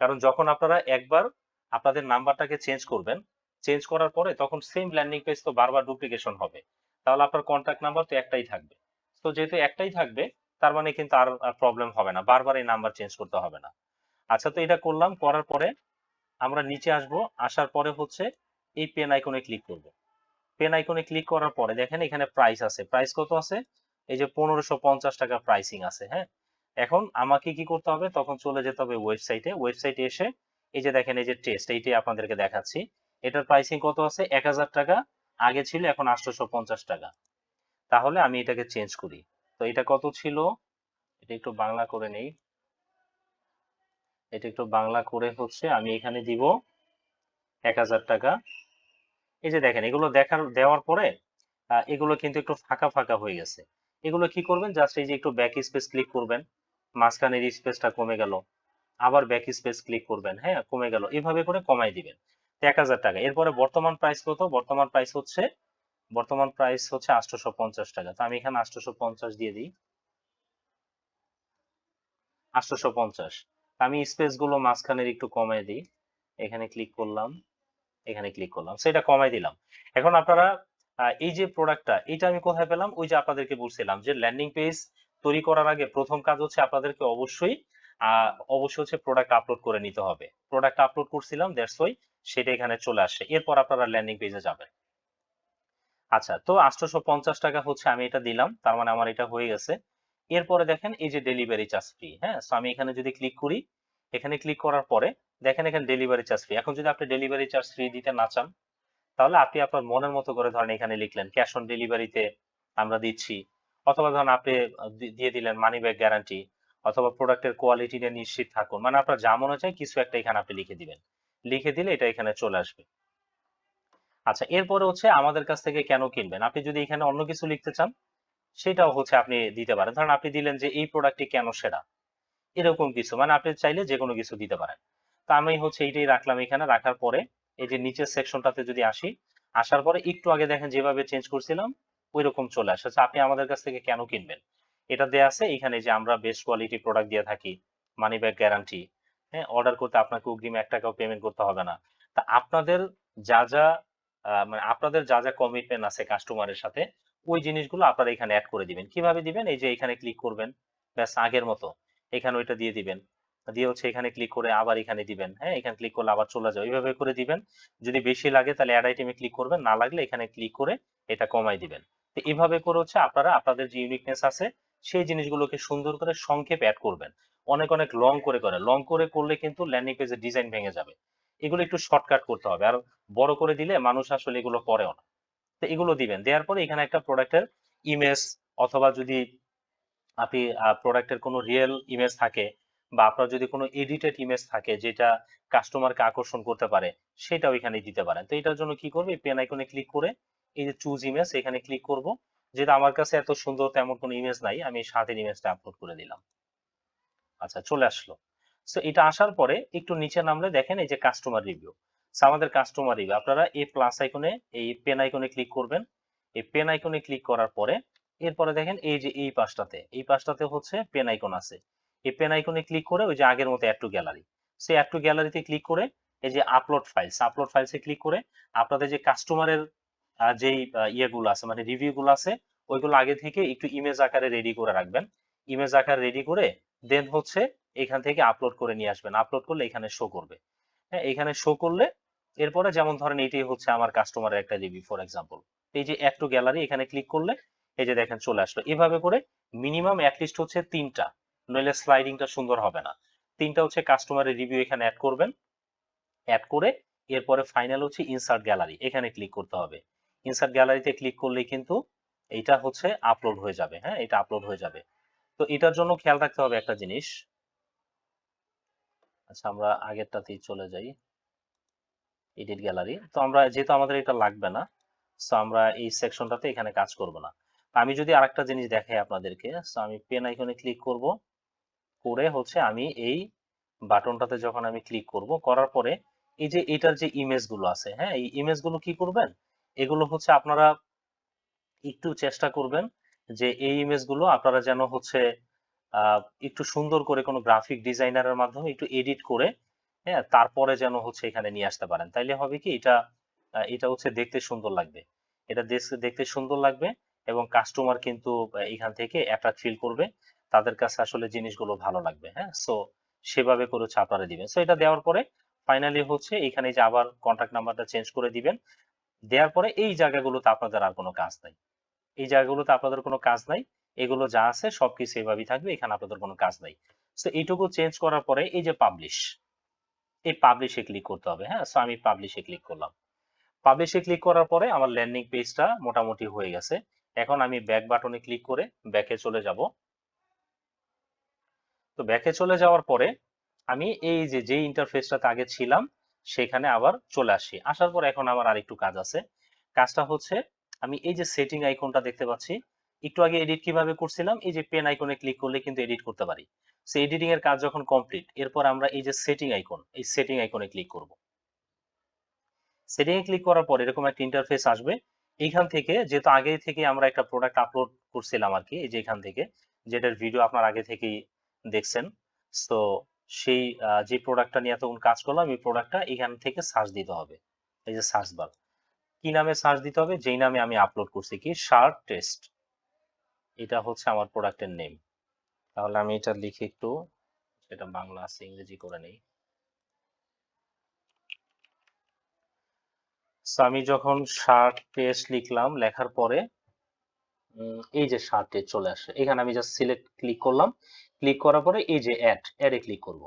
কারণ যখন আপনারা একবার আপনাদের নাম্বারটাকে চেঞ্জ করবেন, চেঞ্জ করার পরে তখন সেম ল্যান্ডিং পেজ তো বারবার ডুপ্লিকেশন হবে, তাহলে আপনার কন্ট্যাক্ট নাম্বার তো একটাই থাকবে। তো যেহেতু একটাই থাকবে, তার মানে কিন্তু আর প্রবলেম হবে না, বারবার এই নাম্বার চেঞ্জ করতে হবে না। আচ্ছা, তো এটা করলাম, করার পরে আমরা নিচে আসবো, আসার পরে হচ্ছে এই পেন আইকনে ক্লিক করব। পেন আইকনে ক্লিক করার পরে দেখেন এখানে প্রাইস আছে, প্রাইস কত আছে? এই যে 1550 টাকা প্রাইসিং আছে, হ্যাঁ। এখন আমাকে কি করতে হবে, তখন চলে যেতে হবে ওয়েবসাইটে। ওয়েবসাইটে এসে এই যে দেখেন এই যে টেস্ট, এইটাই আপনাদেরকে দেখাচ্ছি। এটার প্রাইসিং কত আছে? 1000 টাকা আগে ছিল, এখন 850 টাকা। তাহলে আমি এটাকে চেঞ্জ করি। তো এটা কত ছিল, এটা একটু বাংলা করে নেই। এটা একটু বাংলা করে হচ্ছে আমি এখানে দিব 1000 টাকা। এই যে দেখেন এগুলো দেওয়ার পরে এগুলো কিন্তু একটু ফাঁকা ফাঁকা হয়ে গেছে। এগুলো কি করবেন, জাস্ট এই যে একটু ব্যাক স্পেস ক্লিক করবেন, মাঝখানের স্পেসটা কমে গেল, আবার ব্যাক স্পেস ক্লিক করবেন, হ্যাঁ, কমে গেল, এভাবে করে কমাই দিবেন। 1000 টাকা। এরপরে বর্তমান প্রাইস কত? বর্তমান প্রাইস হচ্ছে 850 টাকা। তো আমি এখানে 850 দিয়ে দিই, 850। আমি স্পেস গুলো মাঝখানের একটু কমাই দিই, এখানে ক্লিক করলাম, এখানে ক্লিক করলাম, সেটা কমাই দিলাম। এখন আপনারা এই যে প্রোডাক্টটা, এটা আমি কোথায় পেলাম? ওই যে আপনাদেরকে বলছিলাম যে ল্যান্ডিং পেজ তৈরি করার আগে প্রথম কাজ হচ্ছে আপনাদেরকে অবশ্যই হচ্ছে প্রোডাক্ট আপলোড করে নিতে হবে। প্রোডাক্ট আপলোড করছিলাম, দ্যাটস ওয়াই সেটা এখানে চলে আসে। এরপর আপনারা ল্যান্ডিং পেজে যাবেন। আচ্ছা, তো 850 টাকা হচ্ছে আমি এটা দিলাম, তার মানে আমার এটা হয়ে গেছে। এরপরে দেখেন এই যে ডেলিভারি চার্জ ফ্রি, হ্যাঁ, সো আমি এখানে যদি ক্লিক করি, এখানে ক্লিক করার পরে দেখেন এখানে ডেলিভারি চার্জ ফ্রি। এখন যদি আপনি ডেলিভারি চার্জ ফ্রি দিতে না চান, তাহলে আপনি আপনার মনের মতো করে ধরেন এখানে লিখলেন ক্যাশ অন ডেলিভারিতে আমরা দিচ্ছি, অথবা ধরেন আপনি দিয়ে দিলেন মানি ব্যাক গ্যারান্টি, অথবা প্রোডাক্টের কোয়ালিটি নিয়ে নিশ্চিত থাকুন, মানে আপনার যা মনে চায় কিছু একটা এখানে আপনি লিখে দিবেন। লিখে দিলে এটা এখানে চলে আসবে। আচ্ছা, এরপরে হচ্ছে আমাদের কাছ থেকে কেন কিনবেন, আপনি যদি এখানে অন্য কিছু লিখতে চান সেটাও হচ্ছে আপনি দিতে পারেন। ধরেন আপনি দিলেন যে এই প্রোডাক্টটি কেন সেরা, এরকম কিছু, মানে আপনি চাইলে যে কোনো কিছু দিতে পারেন। তো আমি হচ্ছে এইটাই রাখলাম। এখানে রাখার পরে এই যে নিচের সেকশনটাতে যদি আসি, আসার পরে একটু আগে দেখেন যেভাবে চেঞ্জ করছিলাম ওই রকম চলে আসে। আচ্ছা, আপনি আমাদের কাছ থেকে কেন কিনবেন, এটা দেয়া আছে এখানে যে আমরা বেস্ট কোয়ালিটি প্রোডাক্ট দিয়ে থাকি, মানি ব্যাক গ্যারান্টি, হ্যাঁ, অর্ডার করতে আপনাকে অগ্রিম 1 টাকাও পেমেন্ট করতে হবে না। তা আপনাদের যা যা মানে আপনাদের যা যা কমিটমেন্ট আছে কাস্টমারের সাথে ওই জিনিসগুলো আপনারা এখানে অ্যাড করে দিবেন। কিভাবে দিবেন? এই যে এখানে ক্লিক করবেন, ব্যাস আগের মতো এখানে ওইটা দিয়ে দিবেন। দিয়ে হচ্ছে এখানে ক্লিক করে আবার এখানে দিবেন। হ্যাঁ, এখানে ক্লিক করলে আবার চলে যাবে। এইভাবে করে দিবেন। যদি বেশি লাগে তাহলে অ্যাড আইটেমে ক্লিক করবেন, না লাগলে এখানে ক্লিক করে এটা কমাই দিবেন। তো এভাবে করে হচ্ছে আপনারা আপনাদের যে ইউনিকনেস আছে সেই জিনিসগুলোকে সুন্দর করে সংক্ষেপে অ্যাড করবেন। অনেক অনেক লং করে লং করে করলে কিন্তু ল্যান্ডিং পেজের ডিজাইন ভেঙে যাবে। এগুলো একটু শর্টকাট করতে হবে, আর বড় করে দিলে মানুষ আসলে এগুলো পড়েও না। তো এগুলো দিবেন, দেওয়ার পরে এখানে একটা প্রোডাক্টের ইমেজ, অথবা যদি আপনি প্রোডাক্টের কোনো রিয়েল ইমেজ থাকে, বা আপনার যদি কোনো এডিটেড ইমেজ থাকে যেটা কাস্টমারকে আকর্ষণ করতে পারে, সেটাও এখানে দিতে পারেন। তো এটার জন্য কি করবে, এই পেন আইকনে ক্লিক করে এই যে চুজ ইমেজ এখানে ক্লিক করব। যেটা আমার কাছে এত সুন্দর তেমন কোনো ইমেজ নাই, আমি স্বাধীন ইমেজটা আপলোড করে দিলাম। আচ্ছা, চলে আসলো। সো এটা আসার পরে একটু নিচে নামলে দেখেন এই যে কাস্টমার রিভিউ। আমাদের কাস্টমার রিভিউ, আপনারা এই প্লাস আইকনে, এই পেন আইকনে ক্লিক করবেন। এই পেন আইকনে ক্লিক করার পরে এরপরে দেখেন এই যে এই পাশটাতে হচ্ছে পেন আইকন আছে। এই পেন আইকনে ক্লিক করে ওই যে আগের মতো অ্যাড টু গ্যালারি, সেই অ্যাড টু গ্যালারিতে ক্লিক করে এই যে আপলোড ফাইলসে ক্লিক করে আপনাদের যে কাস্টমারের যেই ইয়েগুলো আছে মানে রিভিউ গুলো আছে ওইগুলো আগে থেকে একটু ইমেজ আকারে রেডি করে রাখবেন। ইমেজ আকারে রেডি করে দেন হচ্ছে এখান থেকে আপলোড করে নিয়ে আসবেন। আপলোড করলে এখানে শো করবে। হ্যাঁ, এখানে শো করলে এরপরে যেমন ধরেন এটাই হচ্ছে আমার কাস্টমারের একটা রিভিউ ফর এক্সাম্পল। এই যে অ্যাড টু গ্যালারি এখানে ক্লিক করলে এই যে দেখেন চলে আসলো। এভাবে করে মিনিমাম অ্যাটলিস্ট হচ্ছে 3টা, নইলে স্লাইডিংটা সুন্দর হবে না। 3টা হচ্ছে কাস্টমারের রিভিউ এখানে অ্যাড করবেন। অ্যাড করে এরপরে ফাইনাল হচ্ছে ইনসার্ট গ্যালারি, এখানে ক্লিক করতে হবে। ইনসার্ট গ্যালারিতে ক্লিক করলেই কিন্তু এইটা হচ্ছে আপলোড হয়ে যাবে। হ্যাঁ, এটা আপলোড হয়ে যাবে। তো এটার জন্য খেয়াল রাখতে হবে একটা জিনিস। আচ্ছা, আমরা আগেরটাতেই চলে যাই, এডিট গ্যালারি। তো আমরা যেহেতু আমাদের এটা লাগবে না, সো আমরা এই সেকশনটাতে এখানে কাজ করব না। আমি যদি আরেকটা জিনিস দেখাই আপনাদেরকে, সো আমি পেন আইকনে ক্লিক করব, করে হচ্ছে আমি এই বাটনটাতে যখন আমি ক্লিক করব, করার পরে এই যে এটার যে ইমেজ গুলো আছে, হ্যাঁ, এই ইমেজ গুলো কি করবেন, এগুলো হচ্ছে আপনারা একটু চেষ্টা করবেন যে এই ইমেজ গুলো আপনারা যেন হচ্ছে একটু সুন্দর করে কোনো গ্রাফিক ডিজাইনারের মাধ্যমে একটু এডিট করে, হ্যাঁ, তারপরে যেন হচ্ছে এখানে নিয়ে আসতে পারেন। তাইলে হবে কি, এটা এটা হচ্ছে দেখতে সুন্দর লাগবে। এটা দেখতে সুন্দর লাগবে এবং কাস্টমার কিন্তু এখান থেকে অ্যাট্রাক্ট ফিল করবে। তাদের কাছে আসলে জিনিসগুলো ভালো লাগবে। হ্যাঁ, সো সেভাবে করে হচ্ছে আপনারা দিবেন। সো এটা দেওয়ার পরে ফাইনালি হচ্ছে এখানে যে আবার কন্টাক্ট নাম্বারটা চেঞ্জ করে দিবেন। দেওয়ার পরে এই জায়গাগুলোতে আপনাদের আর কোনো কাজ নাই। এই জায়গাগুলোতে আপনাদের কোনো কাজ নাই। এগুলো যা আছে সবকিছু এভাবেই থাকবে। এখানে আপনাদের কোনো কাজ নাই। সো এইটুকু চেঞ্জ করার পরে এই যে পাবলিশ, এই পাবলিশে ক্লিক করতে হবে। হ্যাঁ, সো আমি পাবলিশে ক্লিক করলাম। পাবলিশে ক্লিক করার পরে আমার ল্যান্ডিং পেজটা মোটামুটি হয়ে গেছে। এখন আমি ব্যাক বাটনে ক্লিক করে ব্যাকে চলে যাব। তো ব্যাকে চলে যাওয়ার পরে আমি এই যে ইন্টারফেসটাতে আগে ছিলাম সেখানে আবার চলে আসি। আসার পর এখন আমার আরেকটু কাজ আছে। কাজটা হচ্ছে আমি এই যে সেটিং আইকনটা দেখতে পাচ্ছি, একটু আগে এডিট কিভাবে করছিলাম, এই যে পেন আইকনে ক্লিক করলে কিন্তু এডিট করতে পারি। সো এডিটিং এর কাজ যখন কমপ্লিট, এরপর আমরা এই যে সেটিং আইকন, এই সেটিং আইকনে ক্লিক করব। সেটিং এ ক্লিক করার পর এরকম একটা ইন্টারফেস আসবে। এইখান থেকে যেহেতু আগে থেকে আমরা একটা প্রোডাক্ট আপলোড করছিলাম আর কি, এই যে এখান থেকে যেটার ভিডিও আপনার আগে থেকেই দেখছেন। তো সেই যে প্রোডাক্টটা নিয়ে এতক্ষণ কাজ করলাম এই প্রোডাক্টটা এখান থেকে সার্চ দিতে হবে। এই যে সার্চ বার, কি নামে সার্চ দিতে হবে, যেই নামে আমি আপলোড করছি, কি শার্ট টেস্ট, এটা হচ্ছে আমার প্রোডাক্টের নেম। তাহলে আমি এটা লিখে একটু, এটা বাংলা আছে ইংরেজি করে নেই। সো আমি যখন শার্ট টেস্ট লিখলাম, লেখার পরে এই যে শার্টে চলে আসে, এখানে আমি জাস্ট সিলেক্ট ক্লিক করলাম। ক্লিক করার পরে এই যে অ্যাডে ক্লিক করব।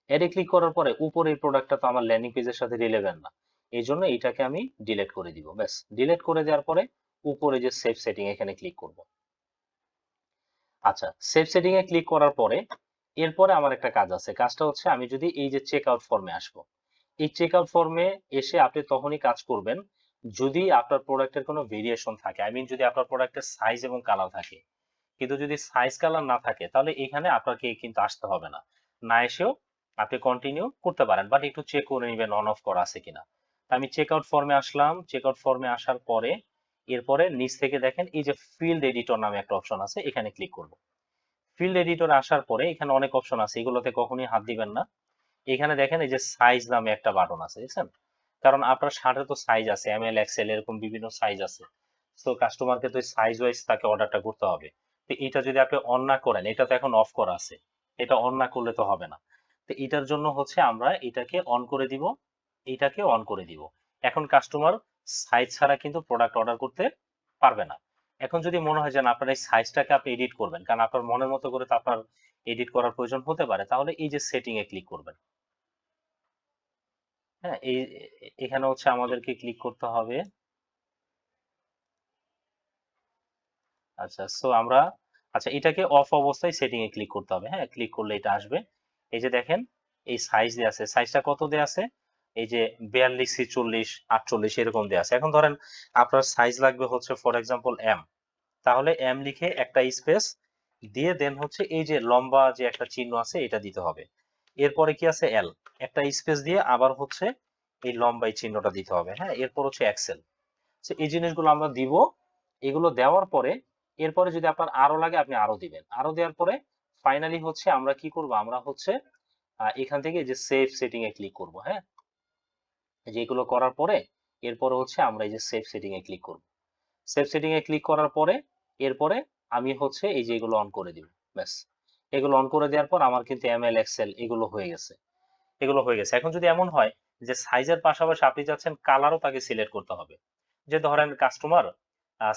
অ্যাডে ক্লিক করার পরে উপরের প্রোডাক্টটা তো আমার ল্যান্ডিং পেজের সাথে রিলেভেন্ট না, এই জন্য এটাকে আমি ডিলিট করে দিব। ব্যাস, ডিলিট করে দেওয়ার পরে উপরে যে সেভ সেটিং এখানে ক্লিক করব। আচ্ছা, সেভ সেটিং এ ক্লিক করার পরে এরপরে আমার একটা কাজ আছে। কাজটা হচ্ছে আমি যদি এই যে চেক আউট ফর্মে আসবো, এই চেক আউট ফর্মে এসে আপনি তখনই কাজ করবেন যদি আপনার প্রোডাক্টের কোনো ভেরিয়েশন থাকে। আই মিন যদি আপনার প্রোডাক্টের সাইজ এবং কালার থাকে। কিন্তু যদি সাইজ কালার না থাকে তাহলে এখানে আপনাকে কিন্তু আসতে হবে না। না এসেও আপনি কন্টিনিউ করতে পারেন, বাট একটু চেক করে নেবেন অন অফ করা আছে কিনা। তা আমি চেক আউট ফর্মে আসলাম। চেক আউট ফর্মে আসার পরে এরপরে নিচ থেকে দেখেন এই যে ফিল্ড এডিটর নামে একটা অপশন আছে, এখানে ক্লিক করব। ফিল্ড এডিটরে আসার পরে এখানে অনেক অপশন আছে, এগুলোতে কখনোই হাত দিবেন না। এখানে দেখেন এই যে সাইজ নামে একটা বাটন আছে, দেখছেন? কারণ আপনার শার্টের তো সাইজ আছে, এম এল এক্সেল এরকম বিভিন্ন সাইজ আছে। তো কাস্টমারকে তো সাইজ ওয়াইজ তাকে অর্ডারটা করতে হবে। তো এটা যদি আপনি অন না করেন, এটা তো এখন অফ করা আছে, এটা অন না করলে তো হবে না। তো এটার জন্য হচ্ছে আমরা এটাকে অন করে দিব, এটাকে অন করে দিব। এখন কাস্টমার সাইজ ছাড়া কিন্তু প্রোডাক্ট অর্ডার করতে পারবে না। এখন যদি মনে হয় যে না, আপনার এই সাইজটাকে আপনি এডিট করবেন, কারণ আপনার মনের মতো করে তো আপনার এডিট করার প্রয়োজন হতে পারে, তাহলে এই যে সেটিং এ ক্লিক করবেন। হ্যাঁ, এখানে হচ্ছে আমাদেরকে ক্লিক করতে হবে। আচ্ছা, সো আমরা, আচ্ছা, এটাকে অফ অবস্থায় সেটিং এ ক্লিক করতে হবে। হ্যাঁ, ক্লিক করলে এটা আসবে। এই যে দেখেন, এই সাইজ দেয়া আছে, সাইজটা কত দেয়া আছে? এই যে 42, 46, 48 এরকম দেয়া আছে। এখন ধরেন আপনার সাইজ লাগবে হচ্ছে ফর এক্সাম্পল এম, তাহলে এম লিখে একটা স্পেস দিয়ে দেন হচ্ছে এই যে লম্বা যে একটা চিহ্ন আছে এটা দিতে হবে। এরপরে কি আছে? এল, একটা স্পেস দিয়ে আবার হচ্ছে এই লম্বা এই চিহ্নটা দিতে হবে। হ্যাঁ, এরপর হচ্ছে এক্সেল। তো এই জিনিসগুলো আমরা দিব। এগুলো দেওয়ার পরে এরপরে যদি আপনার আরো লাগে আপনি আরো দিবেন। আরো দেওয়ার পরে ফাইনালি হচ্ছে আমরা কি করব? আমরা হচ্ছে এখান থেকে যে সেভ সেটিং এ ক্লিক করব। হ্যাঁ, যেগুলো করার পরে এরপরে হচ্ছে আমরা এই যে সেভ সেটিং এ ক্লিক করব। সেভ সেটিং এ ক্লিক করার পরে এরপরে আমি হচ্ছে এই যে এগুলো অন করে দিব। ব্যাস, এগুলো অন করে দেওয়ার পর আমার কিন্তু এমএল এক্সেল এগুলো হয়ে গেছে, এগুলো হয়ে গেছে। এখন যদি এমন হয় যে সাইজের পাশাপাশি আপনি চাচ্ছেন কালারও তাকে সিলেক্ট করতে হবে, যে ধরেন কাস্টমার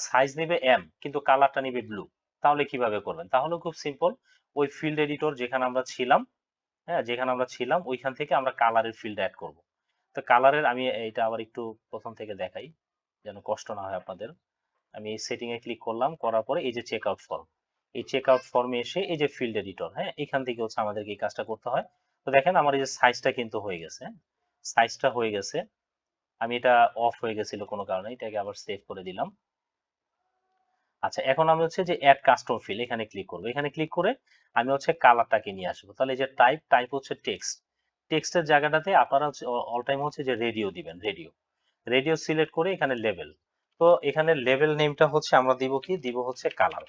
সাইজ নিবে এম কিন্তু কালারটা নিবে ব্লু, তাহলে কিভাবে করবেন? তাহলে খুব সিম্পল, ওই ফিল্ড এডিটর যেখানে আমরা ছিলাম, হ্যাঁ, যেখানে আমরা ছিলাম ওইখান থেকে আমরা কালারের ফিল্ড অ্যাড করব। তো কালারের আমি এটা আবার একটু প্রথম থেকে দেখাই যেন কষ্ট না হয় আপনাদের। আমি এই সেটিং এ ক্লিক করলাম, করার পরে এই যে চেক আউট ফর্ম, এই চেক আউট ফর্মে এসে এই যে ফিল্ড এডিটর, হ্যাঁ, এখান থেকে হচ্ছে আমাদেরকে এই কাজটা করতে হয়। তো দেখেন আমার এই যে সাইজটা কিন্তু হয়ে গেছে, হ্যাঁ, সাইজটা হয়ে গেছে। আমি এটা অফ হয়ে গেছিল কোনো কারণে, এটাকে আবার সেভ করে দিলাম। আচ্ছা, এখন আমি হচ্ছে যে অ্যাড কাস্টম ফিল এখানে ক্লিক করব। এখানে ক্লিক করে আমি হচ্ছে কালারটাকে নিয়ে আসবো। তাহলে এই যে টাইপ হচ্ছে টেক্সট, টেক্সটের জায়গাটাতে আপনারা হচ্ছে অল টাইম হচ্ছে যে রেডিও দিবেন, রেডিও সিলেক্ট করে এখানে লেভেল। তো এখানে লেভেল নেমটা হচ্ছে আমরা দিব কি? দিব হচ্ছে কালার,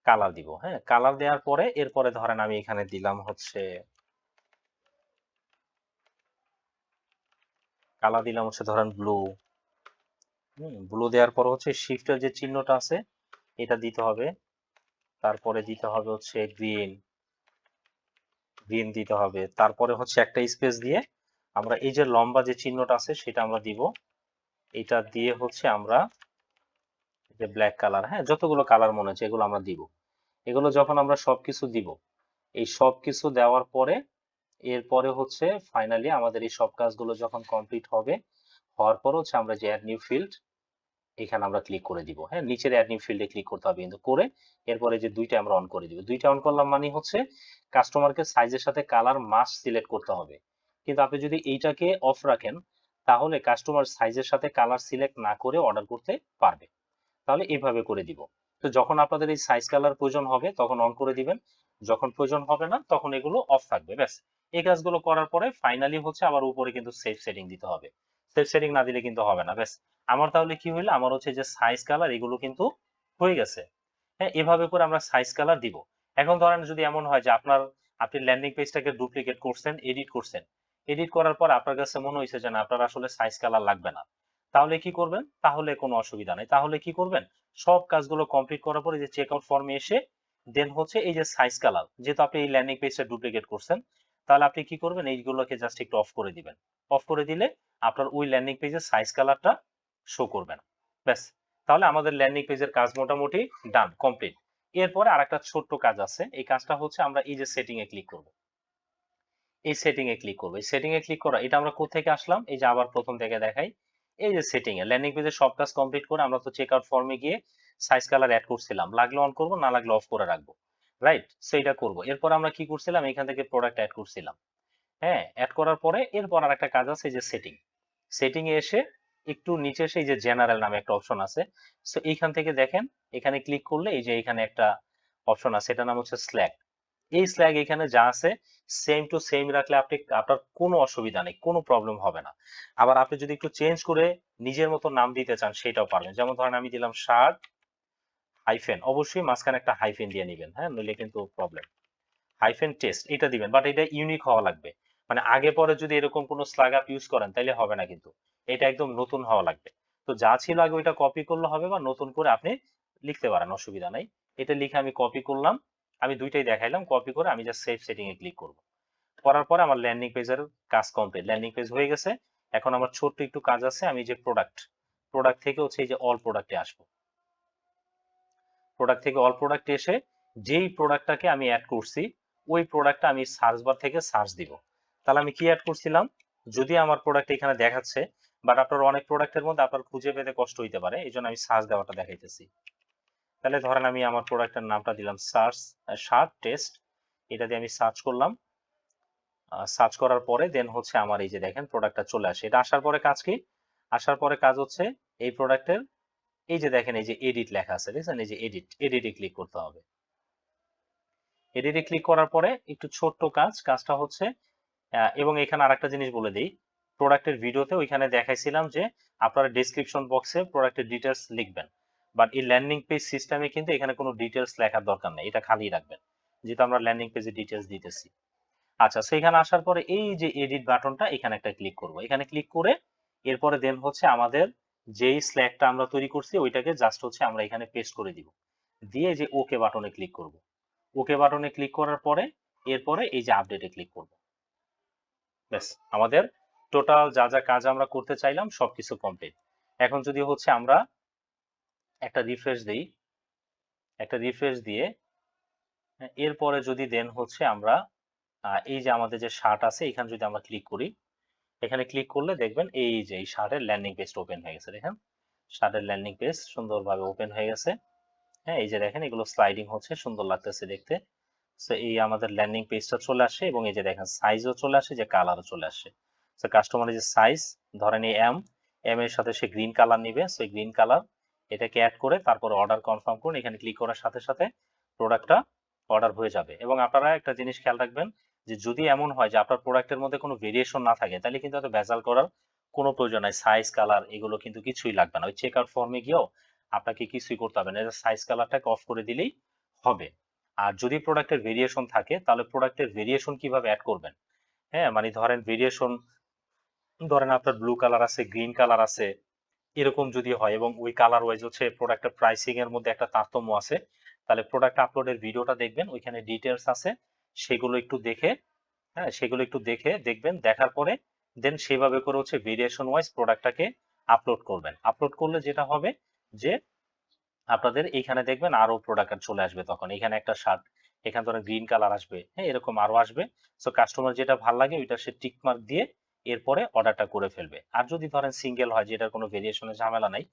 কালার দিব। হ্যাঁ, কালার দেওয়ার পরে এরপরে ধরেন আমি এখানে দিলাম হচ্ছে কালার দিলাম হচ্ছে ধরেন ব্লু। ব্লু দেওয়ার পর হচ্ছে শিফটের যে চিহ্নটা আছে এটা দিতে হবে। তারপরে দিতে হবে হচ্ছে গ্রিন, গ্রিন দিতে হবে। তারপরে হচ্ছে একটা স্পেস দিয়ে আমরা এই যে লম্বা যে চিহ্নটা আছে সেটা আমরা দিব। এটা দিয়ে হচ্ছে আমরা যে ব্ল্যাক কালার, হ্যাঁ, যতগুলো কালার মনে হচ্ছে এগুলো আমরা দিব। এগুলো যখন আমরা সবকিছু দিব, এই সবকিছু দেওয়ার পরে এরপরে হচ্ছে ফাইনালি আমাদের এই সব কাজগুলো যখন কমপ্লিট হবে, হওয়ার পর হচ্ছে আমরা যে অ্যাড নিউ ফিল্ড এখানে আমরা ক্লিক করে দিব। হ্যাঁ, নিচের অ্যাড নিউ ফিল্ডে ক্লিক করতে হবে কিন্তু, করে এরপরে যে দুইটা আমরা অন করে দিব। দুইটা অন করলাম মানে হচ্ছে কাস্টমারকে সাইজের সাথে কালার মাস্ট সিলেক্ট করতে হবে। কিন্তু আপনি যদি এইটাকে অফ রাখেন তাহলে কাস্টমার সাইজের সাথে কালার সিলেক্ট না করে অর্ডার করতে পারবে। তাহলে এইভাবে করে দিব। তো যখন আপনাদের এই সাইজ কালার প্রয়োজন হবে তখন অন করে দিবেন, যখন প্রয়োজন হবে না তখন এগুলো অফ থাকবে। ব্যাস, এই কাজগুলো করার পরে ফাইনালি হচ্ছে আবার উপরে কিন্তু সেভ সেটিং দিতে হবে। সেভ সেটিং না দিলে কিন্তু হবে না। ব্যাস, আমার তাহলে কি হইলো? আমার হচ্ছে যে সাইজ কালার এগুলো কিন্তু হয়ে গেছে। হ্যাঁ, এভাবে করে আমরা সাইজ কালার দিব। এখন ধরেন যদি এমন হয় যে আপনি ল্যান্ডিং পেজটাকে ডুপ্লিকেট করছেন, এডিট করছেন, এডিট করার পর আপনার কাছে মনে হয়েছে যে না, আপনার আসলে সাইজ কালার লাগবে না, তাহলে কি করবেন? তাহলে কোনো অসুবিধা নেই। তাহলে কি করবেন? সব কাজগুলো কমপ্লিট করার পরে যে চেক আউট ফর্মে এসে দেন হচ্ছে এই যে সাইজ কালার, যেহেতু আপনি এই ল্যান্ডিং পেজটা ডুপ্লিকেট করছেন, তাহলে আপনি কি করবেন? এইগুলোকে জাস্ট একটু অফ করে দিবেন। অফ করে দিলে আপনার ওই ল্যান্ডিং পেজের সাইজ কালারটা শো করবে না। ব্যাস, তাহলে আমাদের ল্যান্ডিং পেজের কাজ মোটামুটি ডান, কমপ্লিট। এরপরে আরেকটা ছোট্ট কাজ আছে। এই কাজটা হচ্ছে আমরা এই যে সেটিং এ ক্লিক করব। এই সেটিং এ ক্লিক করব। এই সেটিং এ ক্লিক করা, এটা আমরা কোত্থেকে আসলাম? এই যে আবার প্রথম থেকে দেখাই। এই যে সেটিং এ ল্যান্ডিং পেজের সব কাজ কমপ্লিট করে আমরা তো চেক আউট ফর্মে গিয়ে সাইজ কালার এড করছিলাম। লাগলে অন করব, না লাগলে অফ করে রাখবো। রাইট? সো এটা করব। এরপর আমরা কি করছিলাম? এখান থেকে প্রোডাক্ট এড করছিলাম। হ্যাঁ, এড করার পরে এরপর আরেকটা কাজ আছে, এই যে সেটিং। সেটিং এ এসে একটু নিচে এসে এই যে জেনারেল নামে একটা অপশন আছে। সো এইখান থেকে দেখেন, এখানে ক্লিক করলে এই যে এখানে একটা অপশন আছে, এটার নাম হচ্ছে স্ল্যাগ। এই স্ল্যাগ এখানে যা আছে সেম টু সেম রাখলে আপনার কোনো অসুবিধা নেই, কোনো প্রবলেম হবে না। আবার আপনি যদি একটু চেঞ্জ করে নিজের মতো নাম দিতে চান সেটাও পারবেন। যেমন ধরেন আমি দিলাম শার্ট হাইফেন, অবশ্যই মাঝখানে একটা হাইফেন দিয়ে নিবেন, হ্যাঁ, নইলে কিন্তু প্রবলেম। হাইফেন টেস্ট এটা দিবেন, বাট এটা ইউনিক হওয়া লাগবে। মানে আগে পরে যদি এরকম কোনো স্লাগ আপ ইউজ করেন তাহলে হবে না, কিন্তু এটা একদম নতুন হওয়া লাগবে। তো যা ছিল আগে ওইটা কপি করলে হবে, বা নতুন করে আপনি লিখতে পারেন, অসুবিধা নাই। এটা লিখে আমি কপি করলাম, আমি দুইটাই দেখাইলাম। কপি করে আমি জাস্ট সেভ সেটিং এ ক্লিক করব। করার পরে আমার ল্যান্ডিং পেজের কাজ কমপ্লিট, ল্যান্ডিং পেজ হয়ে গেছে। এখন আমার ছোট্ট একটু কাজ আছে, আমি যে প্রোডাক্ট প্রোডাক্ট থেকে হচ্ছে এই যে অল প্রোডাক্টে আসবো। প্রোডাক্ট থেকে অল প্রোডাক্টে এসে যেই প্রোডাক্টটাকে আমি অ্যাড করছি ওই প্রোডাক্টটা আমি সার্চ বার থেকে সার্চ দিব। তাহলে আমি কি অ্যাড করছিলাম, যদি আমার প্রোডাক্ট এখানে দেখাচ্ছে, বাট আপনার অনেক প্রোডাক্টের মধ্যে আপনার খুঁজে পেতে কষ্ট হইতে পারে, এই জন্য আমি সার্চ দেওয়াটা দেখাইতেছি। তাহলে ধরেন আমি আমার প্রোডাক্টের নামটা দিলাম সার্চ শার্ট টেস্ট, এটা দিয়ে আমি সার্চ করলাম। সার্চ করার পরে দেন হচ্ছে আমার এই যে দেখেন প্রোডাক্টটা চলে আসে। এটা আসার পরে কাজ কি, আসার পরে কাজ হচ্ছে এই প্রোডাক্টের এই যে দেখেন এই যে এডিট লেখা আছে, দেখছেন এই যে এডিটে ক্লিক করতে হবে। এডিটে ক্লিক করার পরে একটু ছোট্ট কাজটা হচ্ছে, এবং এখানে আরেকটা জিনিস বলে দিই, প্রোডাক্টের ভিডিওতে ওইখানে দেখাইছিলাম যে আপনারা ডেসক্রিপশন বক্সে প্রোডাক্টের ডিটেলস লিখবেন, বাট এই ল্যান্ডিং পেজ সিস্টেমে কিন্তু এখানে কোনো ডিটেলস লেখার দরকার নেই, এটা খালি রাখবেন, যেহেতু আমরা ল্যান্ডিং পেজে ডিটেলস দিতেছি। আচ্ছা, সেখানে আসার পরে এই যে এডিট বাটনটা এখানে একটা ক্লিক করব, এখানে ক্লিক করে এরপরে দেন হচ্ছে আমাদের যেই স্ল্যাগটা আমরা তৈরি করছি ওইটাকে জাস্ট হচ্ছে আমরা এখানে পেস্ট করে দিব, দিয়ে যে ওকে বাটনে ক্লিক করব। ওকে বাটনে ক্লিক করার পরে এরপরে এই যে আপডেটে ক্লিক করব। ব্যাস, আমাদের টোটাল যা যা কাজ আমরা করতে চাইলাম সবকিছু কমপ্লিট। এখন যদি হচ্ছে আমরা একটা রিফ্রেশ দিই, একটা রিফ্রেশ দিয়ে এরপরে যদি দেন হচ্ছে আমরা এই যে আমাদের যে শার্ট আছে এখানে যদি আমরা ক্লিক করি, এখানে ক্লিক করলে দেখবেন এই যে এই শার্টের ল্যান্ডিং পেজটা ওপেন হয়ে গেছে। দেখেন শার্টের ল্যান্ডিং পেজ সুন্দরভাবে ওপেন হয়ে গেছে। হ্যাঁ, এই যে দেখেন এগুলো স্লাইডিং হচ্ছে, সুন্দর লাগতেছে দেখতে। সো এই আমাদের ল্যান্ডিং পেজটা চলে আসে, এবং এই যে দেখেন সাইজও চলে আসে, যে কালারও চলে আসে। সো কাস্টমারের যে সাইজ ধরেন এই এম এর সাথে সে গ্রিন কালার নিবে, সো গ্রিন কালার এটাকে অ্যাড করে তারপর অর্ডার কনফার্ম করুন। এখানে ক্লিক করার সাথে সাথে প্রোডাক্টটা অর্ডার হয়ে যাবে। এবং আপনারা একটা জিনিস খেয়াল রাখবেন যে যদি এমন হয় যে আপনার প্রোডাক্টের মধ্যে কোনো ভেরিয়েশন না থাকে তাহলে কিন্তু এত ভেজাল করার কোনো প্রয়োজন নাই। সাইজ কালার এগুলো কিন্তু কিছুই লাগবে না, ওই চেক আউট ফর্মে গিয়েও আপনাকে কিছুই করতে হবে না, সাইজ কালারটাকে অফ করে দিলেই হবে। আর যদি প্রোডাক্টের ভেরিয়েশন থাকে তাহলে প্রোডাক্টের ভেরিয়েশন কিভাবে অ্যাড করবেন, হ্যাঁ মানে ধরেন ভেরিয়েশন, ধরেন আপনার ব্লু কালার আছে, গ্রিন কালার আছে, এরকম যদি হয় এবং ওই কালার ওয়াইজ হচ্ছে প্রোডাক্টের প্রাইসিং এর মধ্যে একটা তারতম্য আছে, তাহলে প্রোডাক্ট আপলোডের ভিডিওটা দেখবেন, ওইখানে ডিটেলস আছে, সেগুলো একটু দেখে, হ্যাঁ সেগুলো একটু দেখে দেখবেন, দেখার পরে দেন সেভাবে করে হচ্ছে ভেরিয়েশন ওয়াইজ প্রোডাক্টটাকে আপলোড করবেন। আপলোড করলে যেটা হবে যে আপনাদের এইখানে দেখবেন আরো প্রোডাক্ট চলে আসবে, তখন এখানে একটা শার্ট, এখানে ধরেন গ্রিন কালার আসবে, হ্যাঁ এরকম আরো আসবে। সো কাস্টমার যেটা ভালো লাগে ওইটা সে টিক মার্ক দিয়ে এরপরে অর্ডারটা করে ফেলবে। আর যদি ধরেন সিঙ্গেল হয় যেটার কোনো ভেরিয়েশনের ঝামেলা নাই,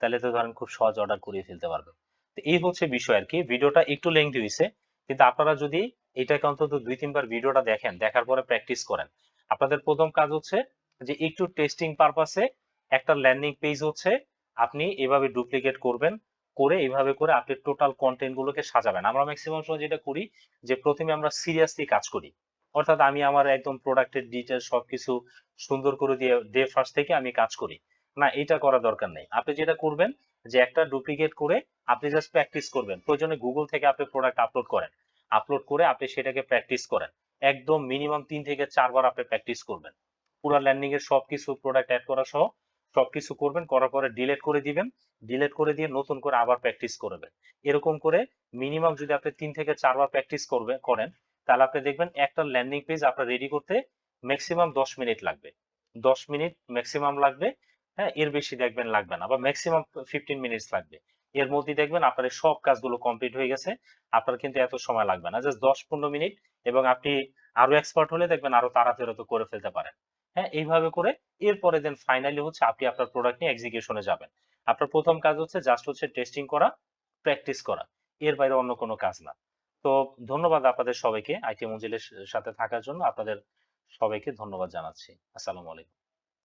তাহলে তো ধরেন খুব সহজ অর্ডার করে ফেলতে পারবে। তো এই হচ্ছে বিষয় আর কি। ভিডিওটা একটু লেংথি হয়েছে, কিন্তু আপনারা যদি এটাকে অন্তত 2-3 বার ভিডিওটা দেখেন, দেখার পরে প্র্যাকটিস করেন, আপনাদের প্রথম কাজ হচ্ছে যে একটু টেস্টিং পারপাসে একটা ল্যান্ডিং পেজ হচ্ছে আপনি এভাবে ডুপ্লিকেট করবেন, করে এইভাবে করে আপনি টোটাল কন্টেন্ট গুলোকে সাজাবেন। আমরা ম্যাক্সিমাম সময় যেটা করি যে প্রথমে আমরা সিরিয়াসলি কাজ করি, অর্থাৎ আমি আমার একদম প্রোডাক্টের ডিটেইলস সবকিছু সুন্দর করে দিয়ে ডে ফার্স্ট থেকে আমি কাজ করি। না, এটা করা দরকার নেই। আপনি যেটা করবেন যে একটা ডুপ্লিকেট করে আপনি জাস্ট প্র্যাকটিস করবেন, প্রয়োজনে গুগল থেকে আপনি প্রোডাক্ট আপলোড করেন, আপলোড করে আপনি সেটাকে প্র্যাকটিস করেন, একদম মিনিমাম 3 থেকে 4 বার আপনি প্র্যাকটিস করবেন, পুরো ল্যান্ডিং এর সবকিছু প্রোডাক্ট অ্যাড করা সহ সবকিছু করবেন, করার পরে ডিলিট করে দিবেন, ডিলিট করে দিয়ে নতুন করে আবার প্র্যাকটিস করবেন। এরকম করে মিনিমাম যদি আপনি 3 থেকে 4 বার প্র্যাকটিস করেন, তাহলে আপনি দেখবেন একটা ল্যান্ডিং পেজ আপনার রেডি করতে ম্যাক্সিমাম 10 মিনিট লাগবে, 10 মিনিট ম্যাক্সিমাম লাগবে। হ্যাঁ, এর বেশি দেখবেন লাগবে না, বা ম্যাক্সিমাম 15 মিনিটস লাগবে। এর মধ্যে দেখবেন আপনার এই সব কাজগুলো কমপ্লিট হয়ে গেছে, আপনার কিন্তু এত সময় লাগবে না, জাস্ট 10-15 মিনিট। এবং আপনি আরো এক্সপার্ট হলে দেখবেন আরো তাড়াতাড়ি তো করে ফেলতে পারেন। হ্যাঁ, এইভাবে করে এরপরে দেন ফাইনালি হচ্ছে আপনি আপনার প্রোডাক্ট নিয়ে এক্সিকিউশনে যাবেন। আপনার প্রথম কাজ হচ্ছে জাস্ট হচ্ছে টেস্টিং করা, প্র্যাকটিস করা, এর বাইরে অন্য কোনো কাজ না। তো ধন্যবাদ আপনাদের সবাইকে আইটি মঞ্জিলের সাথে থাকার জন্য, আপনাদের সবাইকে ধন্যবাদ জানাচ্ছি। আসসালামু আলাইকুম।